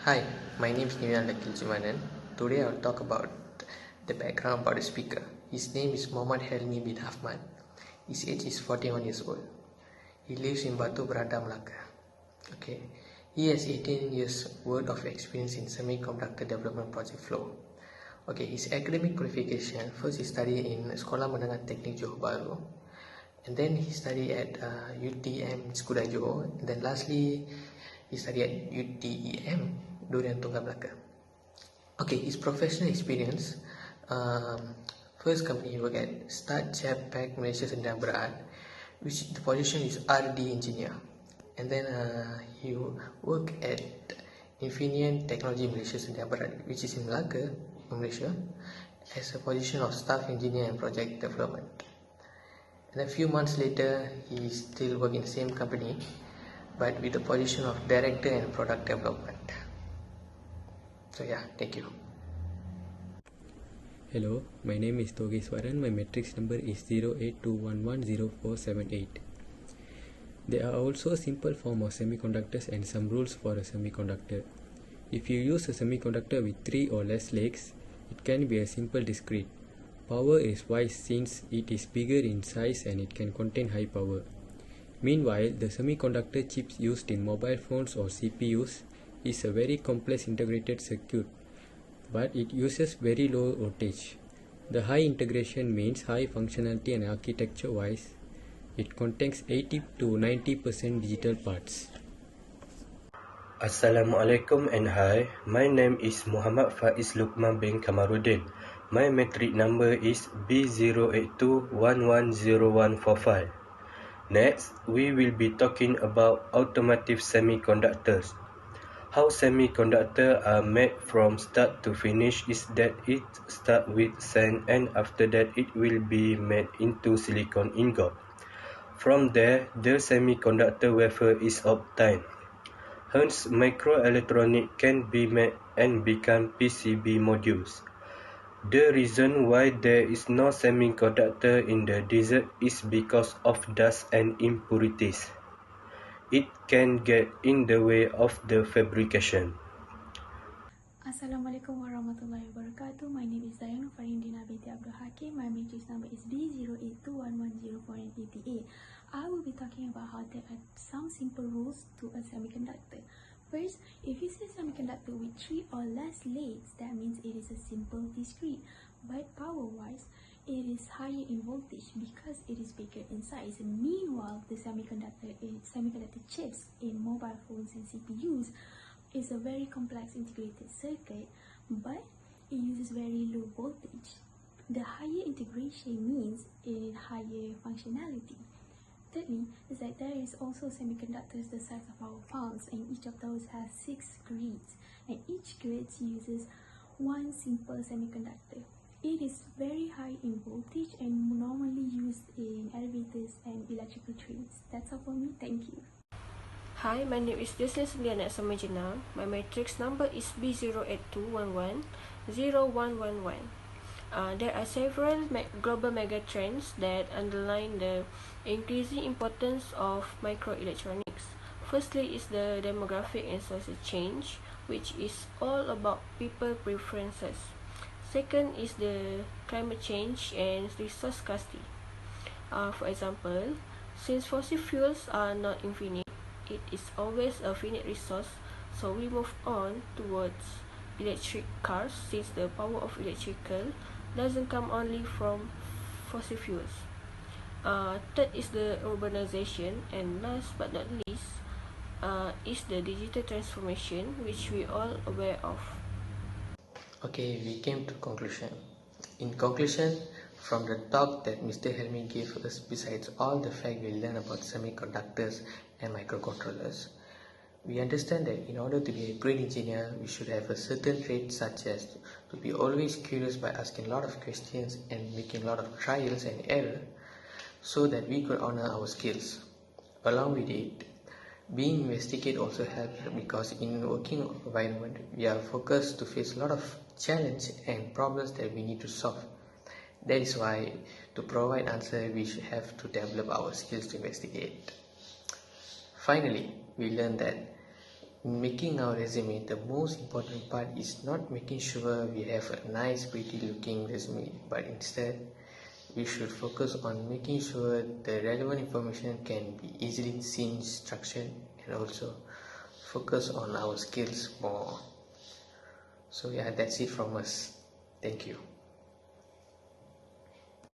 Hi, my name is LETCHUMANAN. Today I'll talk about the background about the speaker. His name is Muhammad Helmi bin Hafman. His age is 41 years old. He lives in Batu Berada, Melaka. Okay. He has 18 years worth of experience in semiconductor development project flow. Okay, his academic qualification, first he studied in Sekolah Menengah Teknik Johor Bahru, and then he studied at UTM Skudai Johor, and then lastly he studied at UTEM Durian Tunggal Melaka. Okay, his professional experience, first company he worked at Start Japak Malaysia Sendang Berat, which the position is RD engineer, and then he worked at Infineon Technology Malaysia Sendang Berat, which is in Melaka, Malaysia, as a position of staff engineer and project development. And a few months later, he still worked in the same company, but with the position of director and product development. So yeah, thank you. Hello, my name is Togeswaran. My matrix number is 0821104788. There are also simple form of semiconductors and some rules for a semiconductor. If you use a semiconductor with 3 or less legs, it can be a simple discrete. Power is wise since it is bigger in size and it can contain high power. Meanwhile, the semiconductor chips used in mobile phones or CPUs is a very complex integrated circuit, but it uses very low voltage. The high integration means high functionality and architecture-wise, it contains 80 to 90% digital parts. Assalamualaikum and hi, my name is Muhammad FAIZ LUQMAN bin KAMARUDIN. My matric number is B082110145. Next, we will be talking about automotive semiconductors. How semiconductors are made from start to finish is that it starts with sand and after that it will be made into silicon ingot. From there, the semiconductor wafer is obtained. Hence, microelectronics can be made and become PCB modules. The reason why there is no semiconductor in the desert is because of dust and impurities. It can get in the way of the fabrication. Assalamualaikum warahmatullahi wabarakatuh. My name is NURFARAHIN binti ABDUL HAKIM. My matrix number is B082110488. I will be talking about how there are some simple rules to a semiconductor. First, if you see a semiconductor with 3 or less legs, that means it is a simple discrete. But power-wise, it is higher in voltage because it is bigger in size. Meanwhile, the semiconductor chips in mobile phones and CPUs is a very complex integrated circuit, but it uses very low voltage. The higher integration means in higher functionality. Thirdly, is that there is also semiconductors the size of our palms, and each of those has 6 grids, and each grid uses one simple semiconductor. It is very high in voltage and normally used in elevators and electrical trains. That's all for me. Thank you. Hi, my name is SELLIAN at JENANG. My matrix number is B082110111. There are several global megatrends that underline the increasing importance of microelectronics. Firstly is the demographic and social change, which is all about people preferences. Second is the climate change and resource scarcity. For example, since fossil fuels are not infinite, it is always a finite resource, so we move on towards electric cars since the power of electrical doesn't come only from fossil fuels. Third is the urbanization, and last but not least is the digital transformation, which we all aware of. Okay, we came to conclusion. In conclusion, from the talk that Mr. Helmi gave us, besides all the fact we learned about semiconductors and microcontrollers, we understand that in order to be a great engineer, we should have a certain trait such as to be always curious by asking a lot of questions and making a lot of trials and error so that we could honor our skills. Along with it, being investigated also helps because in working environment, we are focused to face a lot of challenge and problems that we need to solve. That is why to provide answer, we should have to develop our skills to investigate. Finally, we learned that In making our resume, the most important part is not making sure we have a nice, pretty looking resume, but instead, we should focus on making sure the relevant information can be easily seen, structured, and also focus on our skills more. So yeah, that's it from us. Thank you.